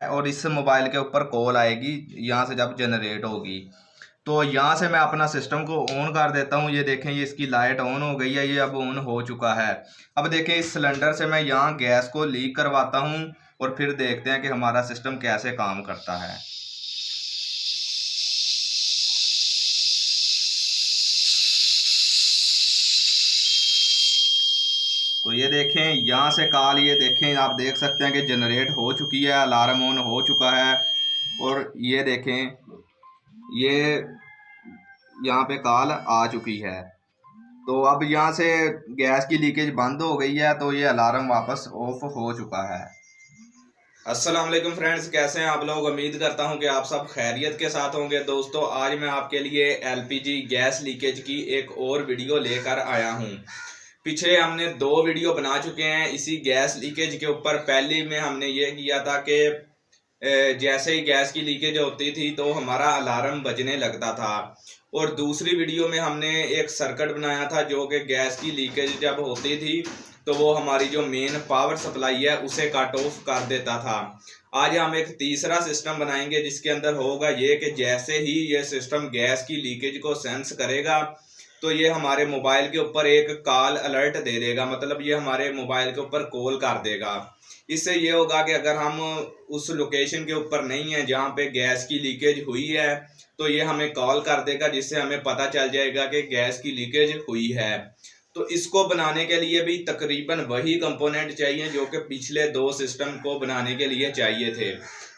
और इस मोबाइल के ऊपर कॉल आएगी यहाँ से जब जनरेट होगी। तो यहाँ से मैं अपना सिस्टम को ऑन कर देता हूँ। ये देखें, ये इसकी लाइट ऑन हो गई है, ये अब ऑन हो चुका है। अब देखें, इस सिलेंडर से मैं यहाँ गैस को लीक करवाता हूँ और फिर देखते हैं कि हमारा सिस्टम कैसे काम करता है। तो ये देखें, यहाँ से कॉल, ये देखें, आप देख सकते हैं कि जनरेट हो चुकी है, अलार्म ऑन हो चुका है। और ये देखें, ये यहाँ पे कॉल आ चुकी है। तो अब यहाँ से गैस की लीकेज बंद हो गई है, तो ये अलार्म वापस ऑफ हो चुका है। अस्सलाम वालेकुम फ्रेंड्स, कैसे हैं आप लोग। उम्मीद करता हूं कि आप सब खैरियत के साथ होंगे। दोस्तों, आज मैं आपके लिए एलपीजी गैस लीकेज की एक और वीडियो लेकर आया हूं। पिछले हमने 2 वीडियो बना चुके हैं इसी गैस लीकेज के ऊपर। पहले में हमने ये किया था कि जैसे ही गैस की लीकेज होती थी तो हमारा अलार्म बजने लगता था। और दूसरी वीडियो में हमने एक सर्किट बनाया था जो कि गैस की लीकेज जब होती थी तो वो हमारी जो मेन पावर सप्लाई है उसे कट ऑफ कर देता था। आज हम एक तीसरा सिस्टम बनाएंगे जिसके अंदर होगा ये कि जैसे ही ये सिस्टम गैस की लीकेज को सेंस करेगा तो ये हमारे मोबाइल के ऊपर एक कॉल अलर्ट दे देगा, मतलब ये हमारे मोबाइल के ऊपर कॉल कर देगा। इससे ये होगा कि अगर हम उस लोकेशन के ऊपर नहीं है जहाँ पे गैस की लीकेज हुई है तो ये हमें कॉल कर देगा, जिससे हमें पता चल जाएगा कि गैस की लीकेज हुई है। तो इसको बनाने के लिए भी तकरीबन वही कंपोनेंट चाहिए जो कि पिछले 2 सिस्टम को बनाने के लिए चाहिए थे।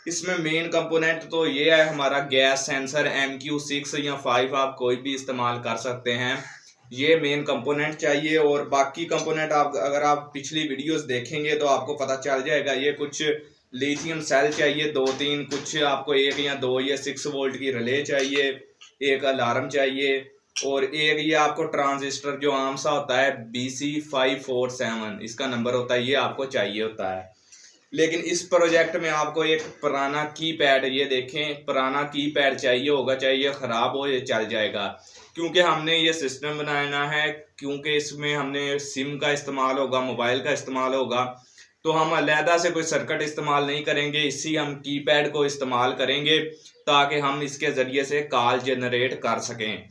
इसमें मेन कंपोनेंट तो ये है हमारा गैस सेंसर MQ6 या 5, आप कोई भी इस्तेमाल कर सकते हैं। ये मेन कंपोनेंट चाहिए। और बाकी कंपोनेंट आप अगर आप पिछली वीडियोस देखेंगे तो आपको पता चल जाएगा। ये कुछ लिथियम सेल चाहिए 2-3, कुछ आपको 1 या 2 या 6 वोल्ट की रिले चाहिए, एक अलार्म चाहिए और एक ये आपको ट्रांजिस्टर जो आम सा होता है BC547 इसका नंबर होता है, ये आपको चाहिए होता है। लेकिन इस प्रोजेक्ट में आपको एक पुराना कीपैड, ये देखें, पुराना कीपैड चाहिए होगा, चाहे ये ख़राब हो ये चल जाएगा। क्योंकि हमने ये सिस्टम बनाना है, क्योंकि इसमें हमने सिम का इस्तेमाल होगा, मोबाइल का इस्तेमाल होगा, तो हम अलहदा से कोई सर्किट इस्तेमाल नहीं करेंगे। इसी हम कीपैड को इस्तेमाल करेंगे ताकि हम इसके ज़रिए से कॉल जनरेट कर सकें।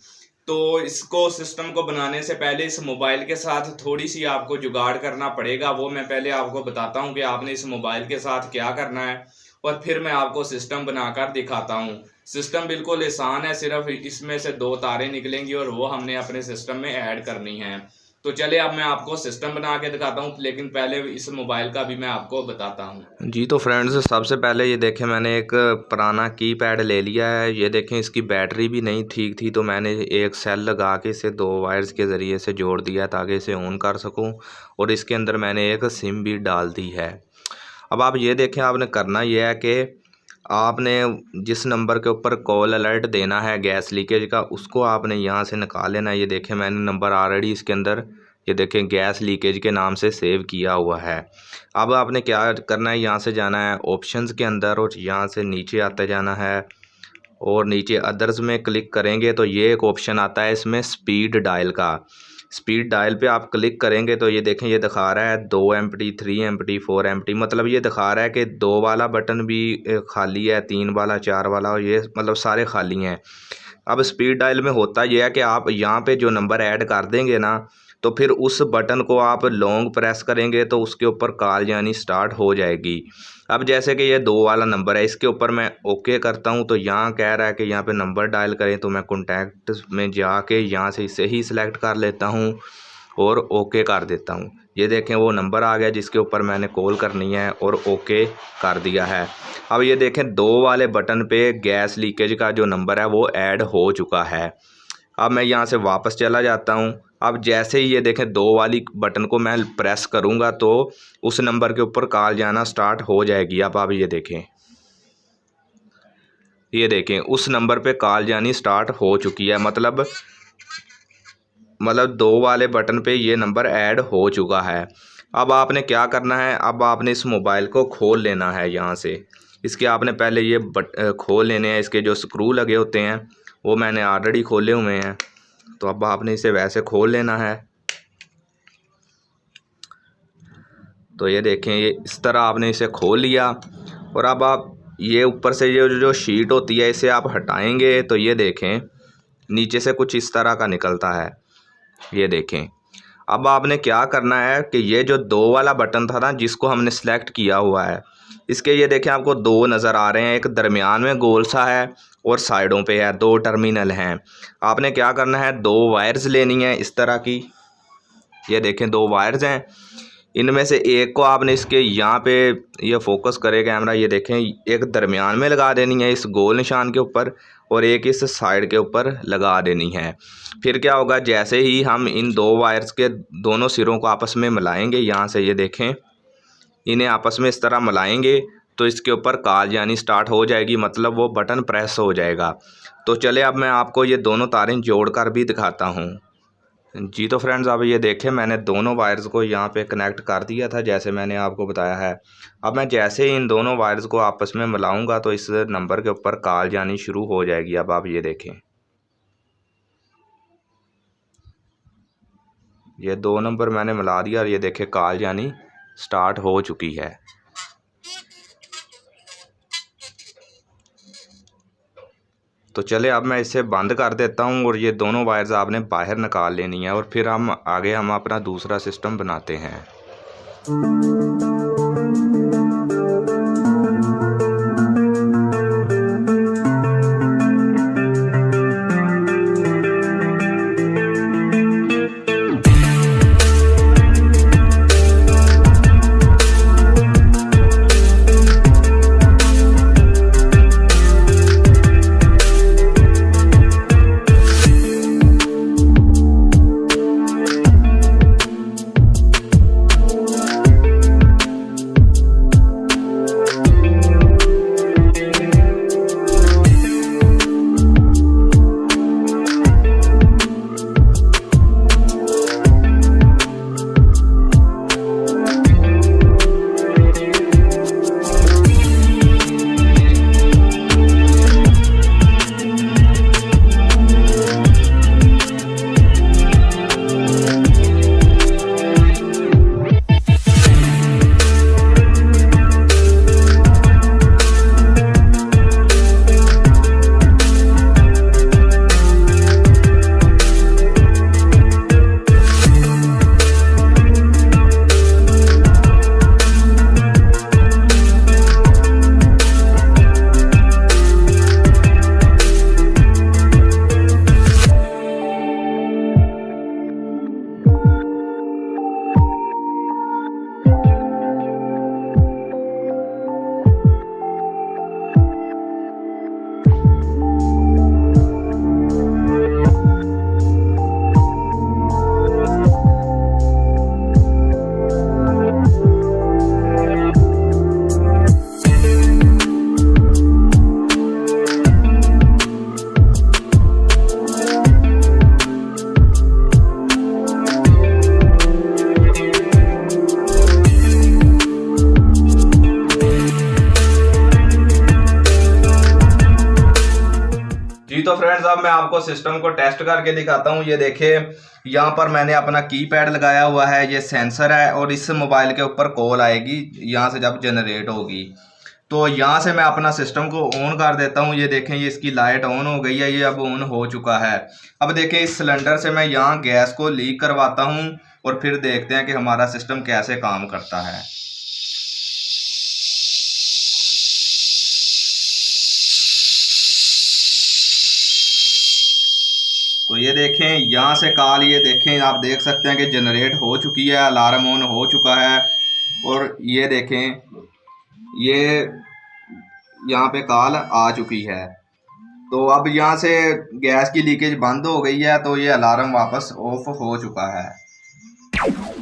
तो इसको सिस्टम को बनाने से पहले इस मोबाइल के साथ थोड़ी सी आपको जुगाड़ करना पड़ेगा। वो मैं पहले आपको बताता हूँ कि आपने इस मोबाइल के साथ क्या करना है और फिर मैं आपको सिस्टम बनाकर दिखाता हूँ। सिस्टम बिल्कुल आसान है, सिर्फ इसमें से 2 तारें निकलेंगी और वो हमने अपने सिस्टम में ऐड करनी है। तो चलिए अब मैं आपको सिस्टम बना के दिखाता हूँ, लेकिन पहले इस मोबाइल का भी मैं आपको बताता हूँ। जी तो फ्रेंड्स, सबसे पहले ये देखें, मैंने एक पुराना कीपैड ले लिया है। ये देखें, इसकी बैटरी भी नहीं ठीक थी तो मैंने एक सेल लगा के इसे 2 वायर्स के ज़रिए से जोड़ दिया ताकि इसे ऑन कर सकूँ। और इसके अंदर मैंने एक सिम भी डाल दी है। अब आप ये देखें, आपने करना यह है कि आपने जिस नंबर के ऊपर कॉल अलर्ट देना है गैस लीकेज का, उसको आपने यहाँ से निकाल लेना है। ये देखें, मैंने नंबर ऑलरेडी इसके अंदर, ये देखें, गैस लीकेज के नाम से सेव किया हुआ है। अब आपने क्या करना है, यहाँ से जाना है ऑप्शंस के अंदर और यहाँ से नीचे आते जाना है और नीचे अदर्स में क्लिक करेंगे तो ये एक ऑप्शन आता है इसमें स्पीड डायल का। स्पीड डायल पे आप क्लिक करेंगे तो ये देखें, ये दिखा रहा है 2 एम्प्टी, 3 एम्प्टी, 4 एम्प्टी, मतलब ये दिखा रहा है कि 2 वाला बटन भी खाली है, 3 वाला, 4 वाला, और ये मतलब सारे खाली हैं। अब स्पीड डायल में होता यह है कि आप यहाँ पे जो नंबर ऐड कर देंगे ना, तो फिर उस बटन को आप लॉन्ग प्रेस करेंगे तो उसके ऊपर कॉल यानी स्टार्ट हो जाएगी। अब जैसे कि ये 2 वाला नंबर है, इसके ऊपर मैं ओके करता हूँ तो यहाँ कह रहा है कि यहाँ पे नंबर डायल करें, तो मैं कॉन्टैक्ट में जाके यहाँ से इसे ही सिलेक्ट कर लेता हूँ और ओके कर देता हूँ। ये देखें, वो नंबर आ गया जिसके ऊपर मैंने कॉल करनी है और ओके कर दिया है। अब ये देखें, 2 वाले बटन पे गैस लीकेज का जो नंबर है वो ऐड हो चुका है। अब मैं यहाँ से वापस चला जाता हूँ। अब जैसे ही ये देखें 2 वाली बटन को मैं प्रेस करूँगा तो उस नंबर के ऊपर कॉल जाना स्टार्ट हो जाएगी। अब आप ये देखें, उस नंबर पे कॉल जानी स्टार्ट हो चुकी है, मतलब 2 वाले बटन पे ये नंबर ऐड हो चुका है। अब आपने क्या करना है, अब आपने इस मोबाइल को खोल लेना है। यहाँ से इसके आपने पहले ये खोल लेने हैं, इसके जो स्क्रू लगे होते हैं वो मैंने ऑलरेडी खोले हुए हैं। तो अब आपने इसे वैसे खोल लेना है। तो ये देखें, ये इस तरह आपने इसे खोल लिया। और अब आप ये ऊपर से ये जो शीट होती है इसे आप हटाएंगे तो ये देखें नीचे से कुछ इस तरह का निकलता है। ये देखें। अब आपने क्या करना है कि ये जो 2 वाला बटन था ना जिसको हमने सेलेक्ट किया हुआ है, इसके ये देखें आपको 2 नज़र आ रहे हैं, एक दरमियान में गोल सा है और साइडों पे है, 2 टर्मिनल हैं। आपने क्या करना है, 2 वायर्स लेनी है इस तरह की। ये देखें 2 वायर्स हैं, इनमें से एक को आपने इसके यहाँ पे, ये फोकस करे कैमरा, ये देखें एक दरमियान में लगा देनी है इस गोल निशान के ऊपर और एक इस साइड के ऊपर लगा देनी है। फिर क्या होगा, जैसे ही हम इन 2 वायर्स के दोनों सिरों को आपस में मिलाएंगे, यहाँ से ये देखें इन्हें आपस में इस तरह मिलाएंगे तो इसके ऊपर कॉल यानी स्टार्ट हो जाएगी, मतलब वो बटन प्रेस हो जाएगा। तो चले अब मैं आपको ये दोनों तारें जोड़ कर भी दिखाता हूँ। जी तो फ्रेंड्स अब ये देखें मैंने दोनों वायर्स को यहाँ पे कनेक्ट कर दिया था जैसे मैंने आपको बताया है। अब मैं जैसे ही इन दोनों वायर्स को आपस में मिलाऊंगा तो इस नंबर के ऊपर कॉल जानी शुरू हो जाएगी। अब आप ये देखें, ये 2 नंबर मैंने मिला दिया और ये देखें कॉल यानी स्टार्ट हो चुकी है। तो चले अब मैं इसे बंद कर देता हूँ और ये दोनों वायर्स आपने बाहर निकाल लेनी है और फिर हम अपना दूसरा सिस्टम बनाते हैं। जी तो फ्रेंड्स अब मैं आपको सिस्टम को टेस्ट करके दिखाता हूँ। ये देखें यहाँ पर मैंने अपना कीपैड लगाया हुआ है, ये सेंसर है और इस मोबाइल के ऊपर कॉल आएगी यहाँ से जब जनरेट होगी। तो यहाँ से मैं अपना सिस्टम को ऑन कर देता हूँ। ये देखें ये इसकी लाइट ऑन हो गई है, ये अब ऑन हो चुका है। अब देखें इस सिलेंडर से मैं यहाँ गैस को लीक करवाता हूँ और फिर देखते हैं कि हमारा सिस्टम कैसे काम करता है। तो ये देखें यहाँ से कॉल, ये देखें आप देख सकते हैं कि जनरेट हो चुकी है, अलार्म ऑन हो चुका है और ये देखें ये यहाँ पे कॉल आ चुकी है। तो अब यहाँ से गैस की लीकेज बंद हो गई है तो ये अलार्म वापस ऑफ हो चुका है।